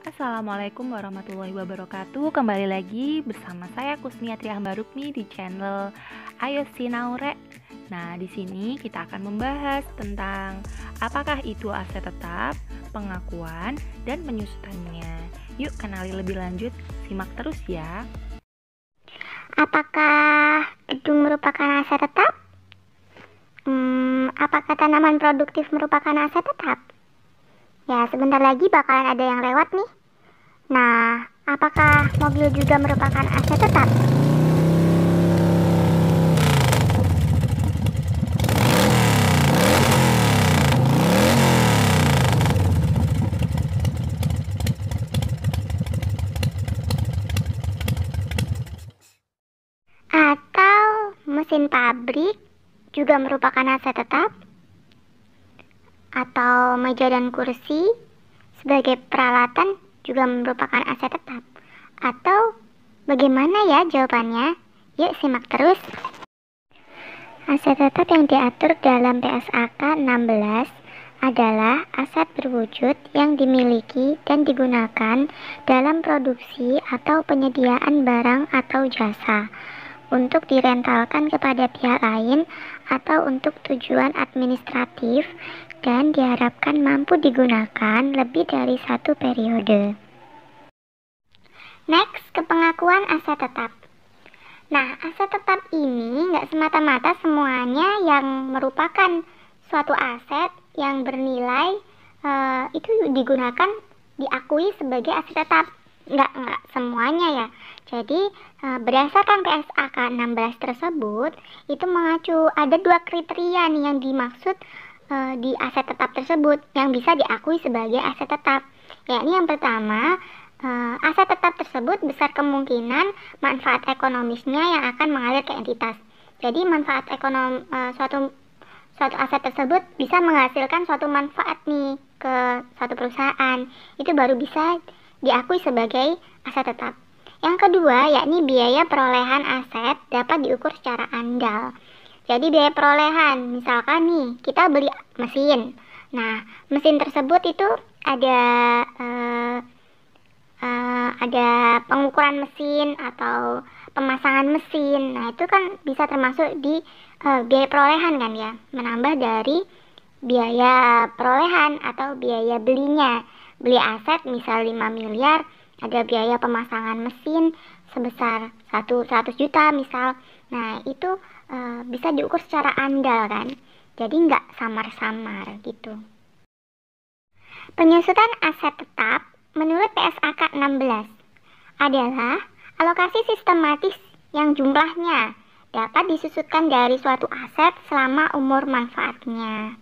Assalamualaikum warahmatullahi wabarakatuh. Kembali lagi bersama saya Kusnia Trihambarukmi di channel Ayo Sinaure. Nah, di sini kita akan membahas tentang apakah itu aset tetap, pengakuan, dan penyusutannya. Yuk kenali lebih lanjut, simak terus ya. Apakah gedung merupakan aset tetap? Apakah tanaman produktif merupakan aset tetap? Ya, sebentar lagi bakalan ada yang lewat nih. Nah, apakah mobil juga merupakan aset tetap? Atau mesin pabrik juga merupakan aset tetap? Atau meja dan kursi sebagai peralatan juga merupakan aset tetap? Atau bagaimana ya jawabannya? Yuk simak terus. Aset tetap yang diatur dalam PSAK 16 adalah aset berwujud yang dimiliki dan digunakan dalam produksi atau penyediaan barang atau jasa untuk direntalkan kepada pihak lain atau untuk tujuan administratif dan diharapkan mampu digunakan lebih dari satu periode. Next, ke pengakuan aset tetap. Nah, aset tetap ini nggak semata-mata semuanya yang merupakan suatu aset yang bernilai itu digunakan, diakui sebagai aset tetap. Nggak semuanya ya. Jadi, berdasarkan PSAK 16 tersebut, itu mengacu ada dua kriteria nih yang dimaksud di aset tetap tersebut yang bisa diakui sebagai aset tetap. Yakni yang pertama, aset tetap tersebut besar kemungkinan manfaat ekonomisnya yang akan mengalir ke entitas. Jadi manfaat ekonomi suatu aset tersebut bisa menghasilkan suatu manfaat nih ke suatu perusahaan. Itu baru bisa diakui sebagai aset tetap. Yang kedua, yakni biaya perolehan aset dapat diukur secara andal. Jadi biaya perolehan, misalkan nih kita beli mesin. Nah, mesin tersebut itu ada pengukuran mesin atau pemasangan mesin. Nah, itu kan bisa termasuk di biaya perolehan kan ya, menambah dari biaya perolehan atau biaya belinya. Beli aset misal 5 miliar, ada biaya pemasangan mesin sebesar 100 juta misal. Nah, itu bisa diukur secara andal kan. Jadi nggak samar-samar gitu. Penyusutan aset tetap menurut PSAK 16 adalah alokasi sistematis yang jumlahnya dapat disusutkan dari suatu aset selama umur manfaatnya.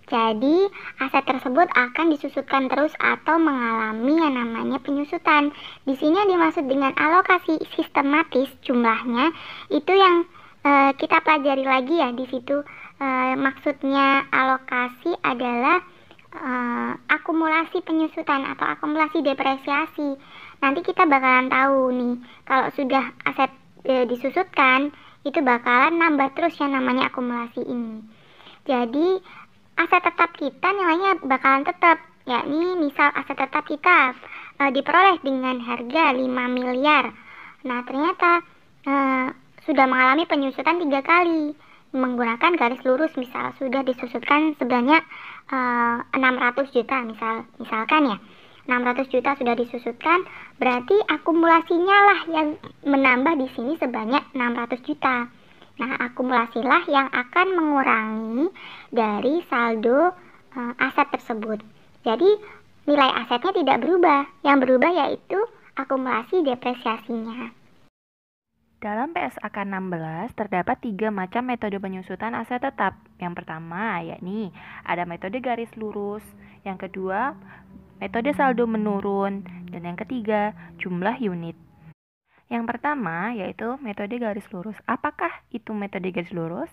Jadi, aset tersebut akan disusutkan terus atau mengalami yang namanya penyusutan. Di sini yang dimaksud dengan alokasi sistematis jumlahnya itu yang kita pelajari lagi ya di situ. Maksudnya alokasi adalah akumulasi penyusutan atau akumulasi depresiasi. Nanti kita bakalan tahu nih, kalau sudah aset disusutkan, itu bakalan nambah terus yang namanya akumulasi ini. Jadi, aset tetap kita nilainya bakalan tetap, yakni misal aset tetap kita diperoleh dengan harga 5 miliar. Nah, ternyata sudah mengalami penyusutan 3 kali menggunakan garis lurus, misal sudah disusutkan sebanyak 600 juta misalkan ya. 600 juta sudah disusutkan, berarti akumulasinya lah yang menambah di sini sebanyak 600 juta. Nah, akumulasilah yang akan mengurangi dari saldo aset tersebut. Jadi, nilai asetnya tidak berubah. Yang berubah yaitu akumulasi depresiasinya. Dalam PSAK 16 terdapat 3 macam metode penyusutan aset tetap. Yang pertama yakni ada metode garis lurus, yang kedua metode saldo menurun, dan yang ketiga jumlah unit. Yang pertama yaitu metode garis lurus. Apakah itu metode garis lurus?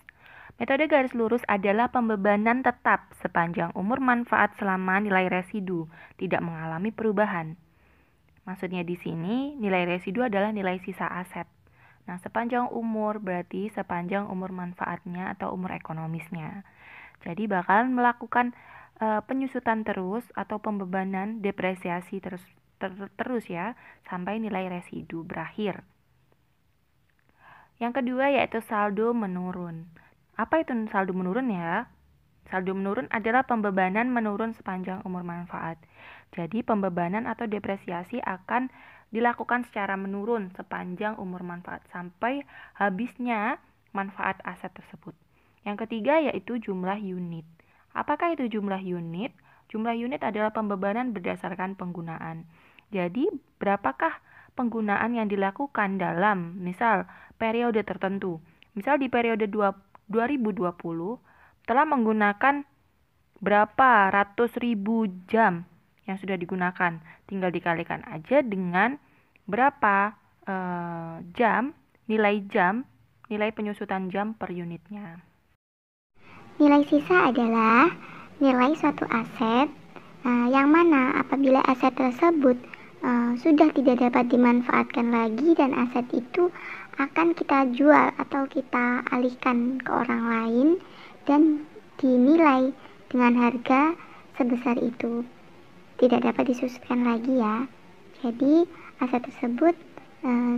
Metode garis lurus adalah pembebanan tetap sepanjang umur manfaat selama nilai residu tidak mengalami perubahan. Maksudnya di sini nilai residu adalah nilai sisa aset. Nah, sepanjang umur berarti sepanjang umur manfaatnya atau umur ekonomisnya. Jadi bakalan melakukan penyusutan terus atau pembebanan depresiasi terus ya sampai nilai residu berakhir. Yang kedua yaitu saldo menurun. Apa itu saldo menurun ya? Saldo menurun adalah pembebanan menurun sepanjang umur manfaat. Jadi pembebanan atau depresiasi akan dilakukan secara menurun sepanjang umur manfaat sampai habisnya manfaat aset tersebut. Yang ketiga yaitu jumlah unit. Apakah itu jumlah unit? Jumlah unit adalah pembebanan berdasarkan penggunaan. Jadi, berapakah penggunaan yang dilakukan dalam misal periode tertentu? Misal di periode 2020 telah menggunakan berapa ratus ribu jam yang sudah digunakan. Tinggal dikalikan aja dengan berapa nilai penyusutan jam per unitnya. Nilai sisa adalah nilai suatu aset yang mana apabila aset tersebut sudah tidak dapat dimanfaatkan lagi dan aset itu akan kita jual atau kita alihkan ke orang lain dan dinilai dengan harga sebesar itu, tidak dapat disusutkan lagi ya. Jadi aset tersebut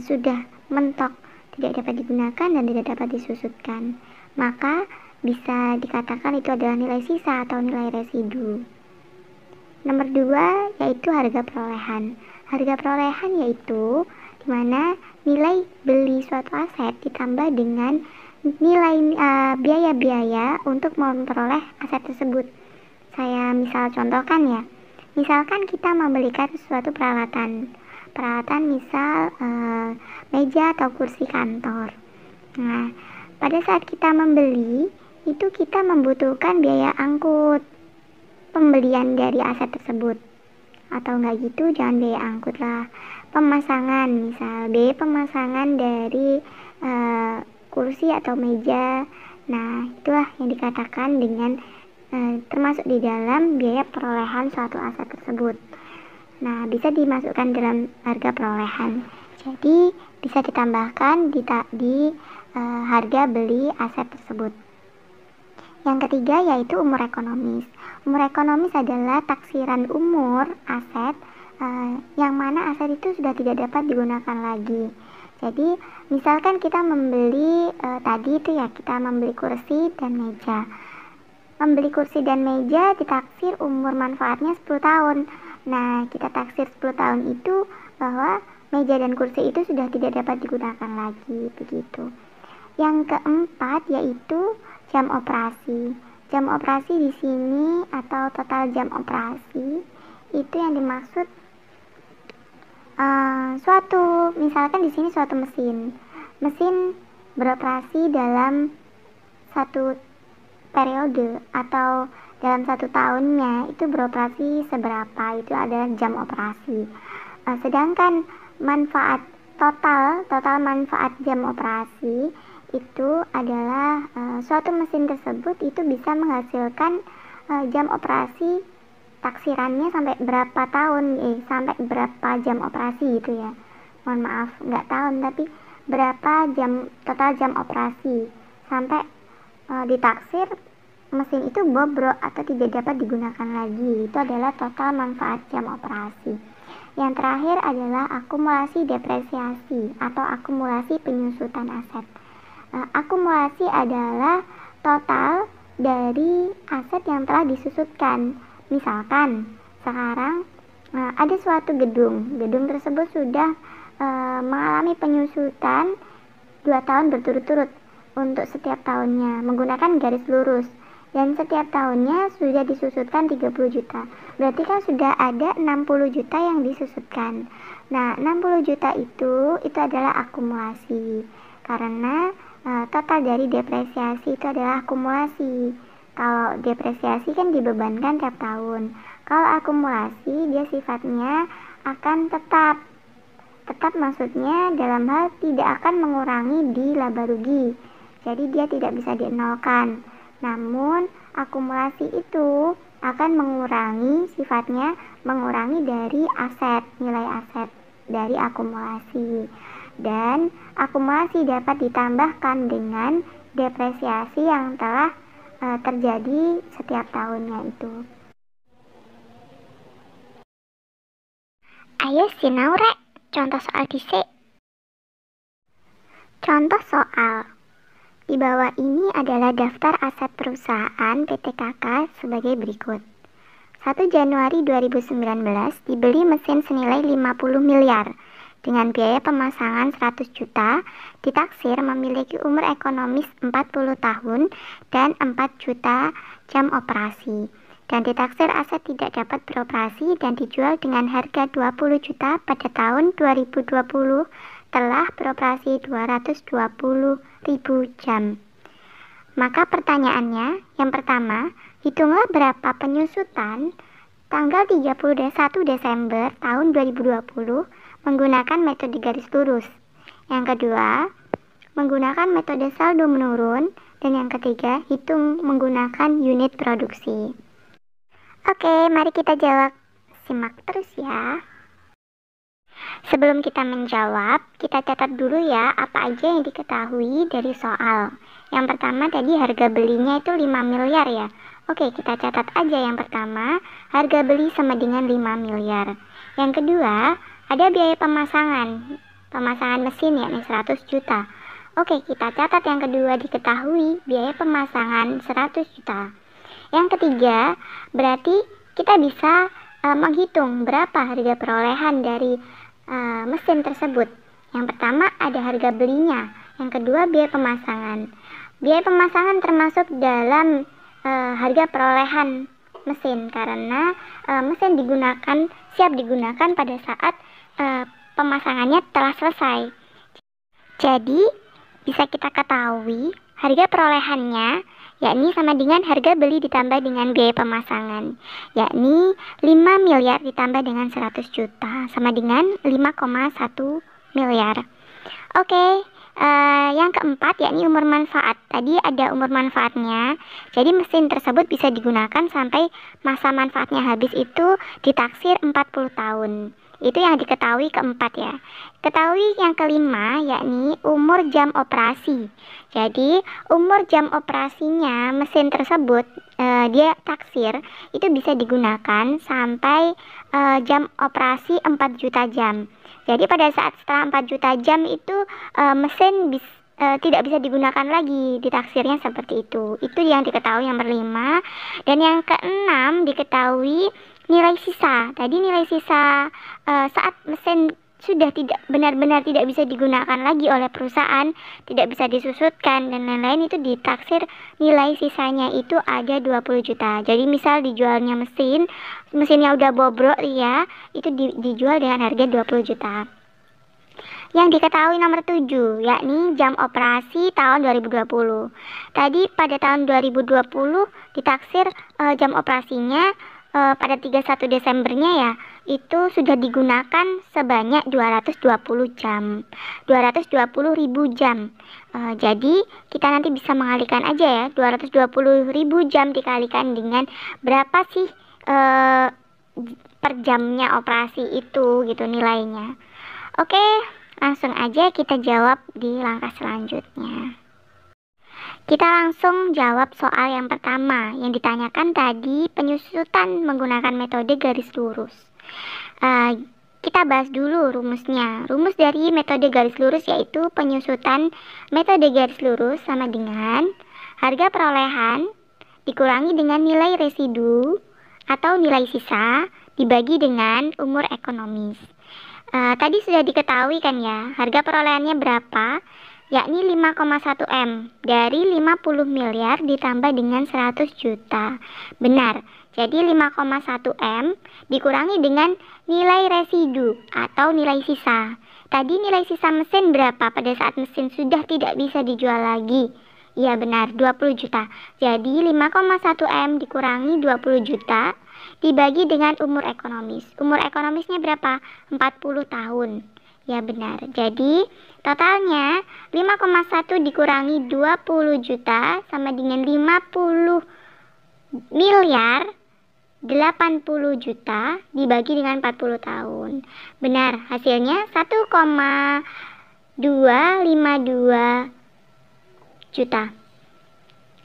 sudah mentok, tidak dapat digunakan dan tidak dapat disusutkan, maka bisa dikatakan itu adalah nilai sisa atau nilai residu. Nomor 2 yaitu harga perolehan. Harga perolehan yaitu dimana nilai beli suatu aset ditambah dengan nilai biaya-biaya untuk memperoleh aset tersebut. Saya misal contohkan ya. Misalkan kita membelikan suatu peralatan misal meja atau kursi kantor. Nah, pada saat kita membeli itu kita membutuhkan biaya angkut pembelian dari aset tersebut, atau enggak gitu jangan biaya angkut lah, pemasangan misal biaya pemasangan dari kursi atau meja. Nah, itulah yang dikatakan dengan termasuk di dalam biaya perolehan suatu aset tersebut. Nah, bisa dimasukkan dalam harga perolehan, jadi bisa ditambahkan di harga beli aset tersebut. Yang ketiga yaitu umur ekonomis. Umur ekonomis adalah taksiran umur aset yang mana aset itu sudah tidak dapat digunakan lagi. Jadi misalkan kita membeli tadi itu ya, kita membeli kursi dan meja. Membeli kursi dan meja ditaksir umur manfaatnya 10 tahun. Nah, kita taksir 10 tahun itu bahwa meja dan kursi itu sudah tidak dapat digunakan lagi, begitu. Yang keempat yaitu jam operasi. Jam operasi di sini atau total jam operasi itu yang dimaksud misalkan di sini suatu mesin beroperasi dalam satu periode atau dalam satu tahunnya itu beroperasi seberapa, itu adalah jam operasi. Sedangkan manfaat total manfaat jam operasi itu adalah suatu mesin tersebut itu bisa menghasilkan jam operasi taksirannya sampai berapa tahun, sampai berapa jam operasi gitu ya. Mohon maaf, nggak tahun tapi berapa jam total jam operasi sampai ditaksir mesin itu bobrok atau tidak dapat digunakan lagi. Itu adalah total manfaat jam operasi. Yang terakhir adalah akumulasi depresiasi atau akumulasi penyusutan aset. Akumulasi adalah total dari aset yang telah disusutkan. Misalkan sekarang ada suatu gedung tersebut sudah mengalami penyusutan 2 tahun berturut-turut untuk setiap tahunnya menggunakan garis lurus, dan setiap tahunnya sudah disusutkan 30 juta. Berarti kan sudah ada 60 juta yang disusutkan. Nah, 60 juta itu adalah akumulasi karena total dari depresiasi itu adalah akumulasi. Kalau depresiasi kan dibebankan tiap tahun. Kalau akumulasi dia sifatnya akan tetap maksudnya dalam hal tidak akan mengurangi di laba rugi. Jadi dia tidak bisa dienolkan. Namun akumulasi itu akan sifatnya mengurangi dari aset, nilai aset dari akumulasi. Dan akumulasi dapat ditambahkan dengan depresiasi yang telah terjadi setiap tahunnya itu. Ayo sinau rek, contoh soal dhisik. Contoh soal. Di bawah ini adalah daftar aset perusahaan PT KK sebagai berikut. 1 Januari 2019 dibeli mesin senilai 50 miliar dengan biaya pemasangan 100 juta, ditaksir memiliki umur ekonomis 40 tahun dan 4 juta jam operasi, dan ditaksir aset tidak dapat beroperasi dan dijual dengan harga 20 juta pada tahun 2020 telah beroperasi 220 ribu jam. Maka pertanyaannya, yang pertama, hitunglah berapa penyusutan tanggal 31 Desember tahun 2020 menggunakan metode garis lurus. Yang kedua, menggunakan metode saldo menurun. Dan yang ketiga, hitung menggunakan unit produksi. Oke, mari kita jawab. Simak terus ya. Sebelum kita menjawab, kita catat dulu ya apa aja yang diketahui dari soal. Yang pertama tadi harga belinya itu 5 miliar ya. Oke, kita catat aja yang pertama, harga beli sama dengan 5 miliar. Yang kedua, ada biaya pemasangan mesin yakni 100 juta. Oke, kita catat yang kedua diketahui biaya pemasangan 100 juta. Yang ketiga, berarti kita bisa menghitung berapa harga perolehan dari mesin tersebut. Yang pertama ada harga belinya, yang kedua biaya pemasangan. Biaya pemasangan termasuk dalam harga perolehan mesin karena mesin siap digunakan pada saat pemasangannya telah selesai. Jadi bisa kita ketahui harga perolehannya yakni sama dengan harga beli ditambah dengan biaya pemasangan, yakni 5 miliar ditambah dengan 100 juta sama dengan 5,1 miliar. Oke, yang keempat yakni umur manfaat. Tadi ada umur manfaatnya, jadi mesin tersebut bisa digunakan sampai masa manfaatnya habis itu ditaksir 40 tahun. Itu yang diketahui keempat ya. Ketahui yang kelima yakni umur jam operasi. Jadi umur jam operasinya mesin tersebut dia taksir itu bisa digunakan sampai jam operasi 4 juta jam. Jadi pada saat setelah 4 juta jam itu mesin tidak bisa digunakan lagi, ditaksirnya seperti itu. Itu yang diketahui yang berlima. Dan yang keenam diketahui nilai sisa. Tadi nilai sisa saat mesin sudah tidak benar-benar tidak bisa digunakan lagi oleh perusahaan, tidak bisa disusutkan dan lain-lain, itu ditaksir nilai sisanya itu ada 20 juta. Jadi misal dijualnya mesinnya udah bobrok ya, itu dijual dengan harga 20 juta. Yang diketahui nomor 7 yakni jam operasi tahun 2020. Tadi pada tahun 2020 ditaksir jam operasinya pada 31 Desembernya ya, itu sudah digunakan sebanyak 220 jam, 220 ribu jam. Jadi kita nanti bisa mengalihkan aja ya, 220 ribu jam dikalikan dengan berapa sih per jamnya operasi itu gitu nilainya. Oke, langsung aja kita jawab di langkah selanjutnya. Kita langsung jawab soal yang pertama yang ditanyakan tadi, penyusutan menggunakan metode garis lurus. Kita bahas dulu rumusnya. Rumus dari metode garis lurus yaitu penyusutan metode garis lurus sama dengan harga perolehan dikurangi dengan nilai residu atau nilai sisa dibagi dengan umur ekonomis. Tadi sudah diketahui kan ya, harga perolehannya berapa? Yakni 5,1 M dari 50 miliar ditambah dengan 100 juta. Benar, jadi 5,1 M dikurangi dengan nilai residu atau nilai sisa. Tadi nilai sisa mesin berapa pada saat mesin sudah tidak bisa dijual lagi? Iya benar, 20 juta. Jadi 5,1 M dikurangi 20 juta dibagi dengan umur ekonomis. Umur ekonomisnya berapa? 40 tahun. Ya benar, jadi totalnya 5,1 dikurangi 20 juta sama dengan 50 miliar 80 juta dibagi dengan 40 tahun. Benar, hasilnya 1,252 juta.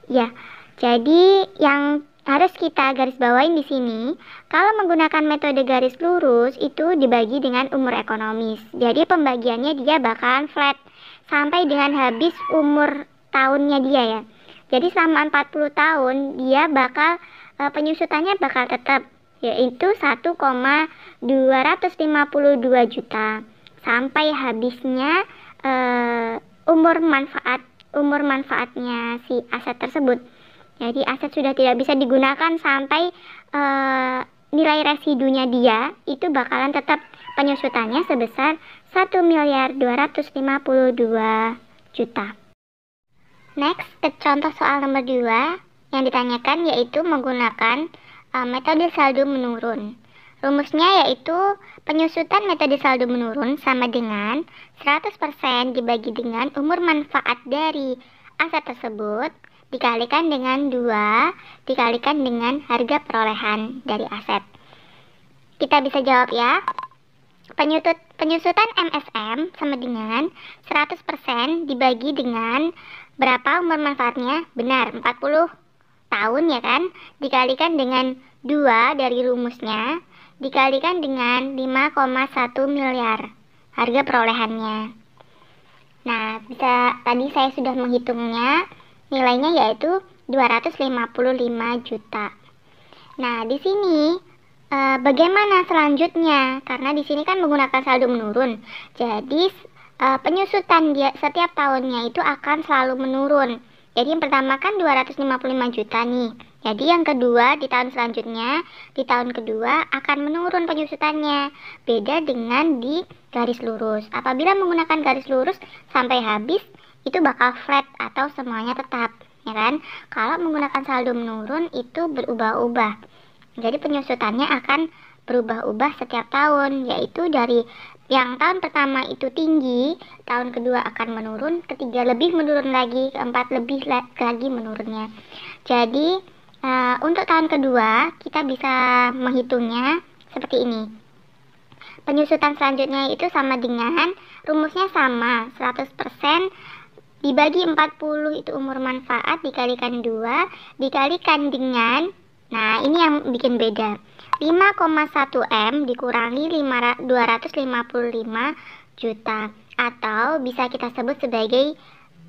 Ya, jadi yang harus kita garis bawain di sini, kalau menggunakan metode garis lurus itu dibagi dengan umur ekonomis. Jadi pembagiannya dia bakalan flat sampai dengan habis umur tahunnya dia ya. Jadi selama 40 tahun dia bakal penyusutannya bakal tetap, yaitu 1,252 juta sampai habisnya umur manfaatnya si aset tersebut. Jadi aset sudah tidak bisa digunakan sampai nilai residunya dia itu bakalan tetap penyusutannya sebesar 1.252 juta. Next, ke contoh soal nomor 2 yang ditanyakan yaitu menggunakan metode saldo menurun. Rumusnya yaitu penyusutan metode saldo menurun sama dengan 100% dibagi dengan umur manfaat dari aset tersebut dikalikan dengan 2 dikalikan dengan harga perolehan dari aset. Kita bisa jawab ya. Penyusutan MSM sama dengan 100% dibagi dengan berapa umur manfaatnya? Benar, 40 tahun ya kan? Dikalikan dengan 2 dari rumusnya dikalikan dengan 5,1 miliar harga perolehannya. Nah, tadi saya sudah menghitungnya. Nilainya yaitu 255 juta. Nah, di sini bagaimana selanjutnya? Karena di sini kan menggunakan saldo menurun. Jadi penyusutan dia setiap tahunnya itu akan selalu menurun. Jadi yang pertama kan 255 juta nih. Jadi yang kedua di tahun selanjutnya, di tahun kedua akan menurun penyusutannya. Beda dengan di garis lurus. Apabila menggunakan garis lurus sampai habis itu bakal flat atau semuanya tetap, ya kan? Kalau menggunakan saldo menurun itu berubah-ubah. Jadi penyusutannya akan berubah-ubah setiap tahun, yaitu dari yang tahun pertama itu tinggi, tahun kedua akan menurun, ketiga lebih menurun lagi, keempat lebih lagi menurunnya. Jadi untuk tahun kedua kita bisa menghitungnya seperti ini. Penyusutan selanjutnya itu sama dengan rumusnya sama, 100% dibagi 40 itu umur manfaat dikalikan 2 dikalikan dengan, nah ini yang bikin beda, 5,1 M dikurangi 255 juta atau bisa kita sebut sebagai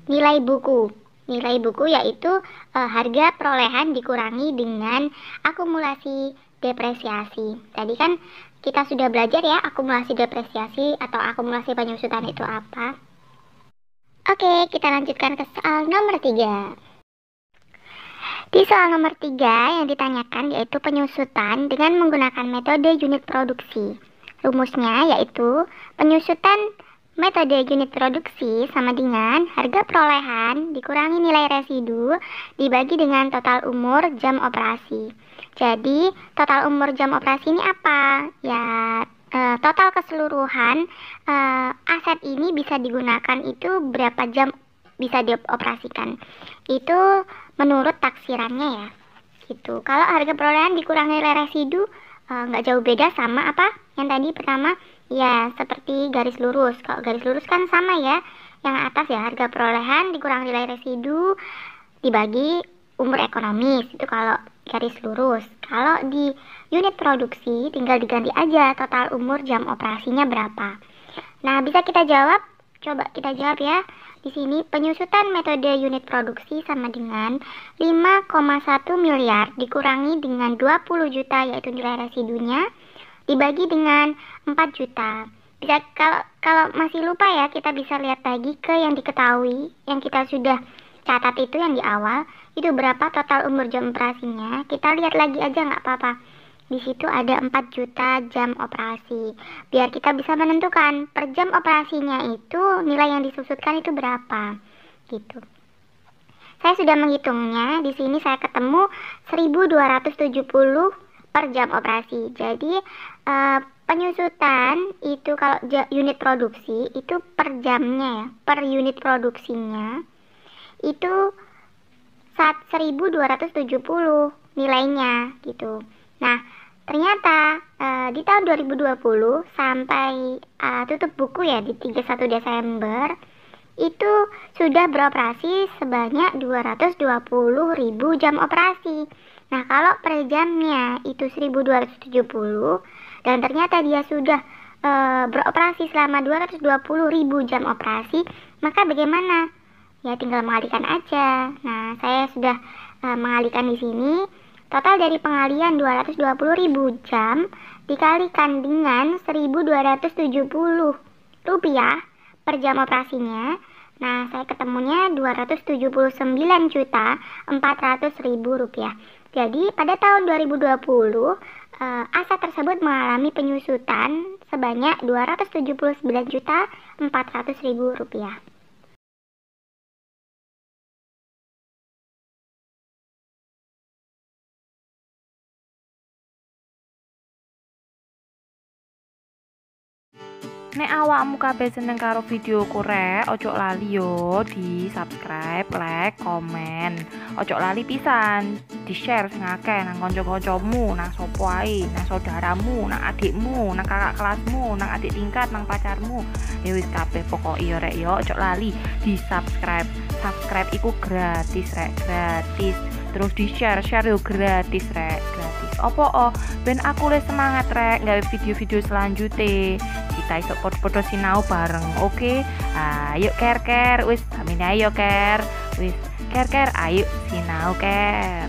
nilai buku. Nilai buku yaitu harga perolehan dikurangi dengan akumulasi depresiasi. Tadi kan kita sudah belajar ya akumulasi depresiasi atau akumulasi penyusutan itu apa. Oke, kita lanjutkan ke soal nomor 3. Di soal nomor 3 yang ditanyakan yaitu penyusutan dengan menggunakan metode unit produksi. Rumusnya yaitu penyusutan metode unit produksi sama dengan harga perolehan dikurangi nilai residu dibagi dengan total umur jam operasi. Jadi, total umur jam operasi ini apa? Ya, total keseluruhan aset ini bisa digunakan itu berapa jam bisa dioperasikan. Itu menurut taksirannya ya. Gitu. Kalau harga perolehan dikurangi nilai residu nggak jauh beda sama apa yang tadi pertama ya seperti garis lurus. Kalau garis lurus kan sama ya. Yang atas ya harga perolehan dikurangi nilai residu dibagi umur ekonomis. Itu kalau garis lurus. Kalau di unit produksi tinggal diganti aja total umur jam operasinya berapa. Nah, bisa kita jawab? Coba kita jawab ya. Di sini penyusutan metode unit produksi sama dengan 5,1 miliar dikurangi dengan 20 juta yaitu nilai residunya dibagi dengan 4 juta. Bisa kalau masih lupa ya, kita bisa lihat lagi ke yang diketahui, yang kita sudah catat itu yang di awal, itu berapa total umur jam operasinya. Kita lihat lagi aja nggak apa-apa. Di situ ada 4 juta jam operasi. Biar kita bisa menentukan per jam operasinya itu nilai yang disusutkan itu berapa. Gitu. Saya sudah menghitungnya. Di sini saya ketemu 1.270 per jam operasi. Jadi penyusutan itu kalau unit produksi itu per jamnya ya, per unit produksinya itu 1.270 nilainya gitu. Nah, ternyata di tahun 2020 sampai tutup buku ya di 31 Desember itu sudah beroperasi sebanyak 220.000 jam operasi. Nah, kalau per jamnya itu 1270 dan ternyata dia sudah beroperasi selama 220.000 jam operasi, maka bagaimana? Ya tinggal mengalihkan aja. Nah, saya sudah mengalihkan di sini. Total dari pengalihan 220.000 jam dikalikan dengan 1.270 rupiah per jam operasinya. Nah, saya ketemunya 279.400.000 rupiah. Jadi, pada tahun 2020, aset tersebut mengalami penyusutan sebanyak 279.400.000 rupiah. Nek awakmu kabeh seneng karo videoku rek, ojo lali yo di subscribe, like, komen. Ojo lali pisan di share sing akeh nang kanca-kancamu, nang sapa ae, nang saudaramu, nang adikmu, nang kakak kelasmu, nang adik tingkat, nang pacarmu. Ya wis kabeh pokoke yo rek yo, ojo lali di subscribe. Subscribe iku gratis rek, gratis. Terus di share yo gratis rek, gratis. Opo ben aku le semangat rek gawe video-video selanjutnya. Kita iso podo-podo sinau bareng, oke? Ayo ker wis sampeyan ayo ker, wis ker ayo sinau ker.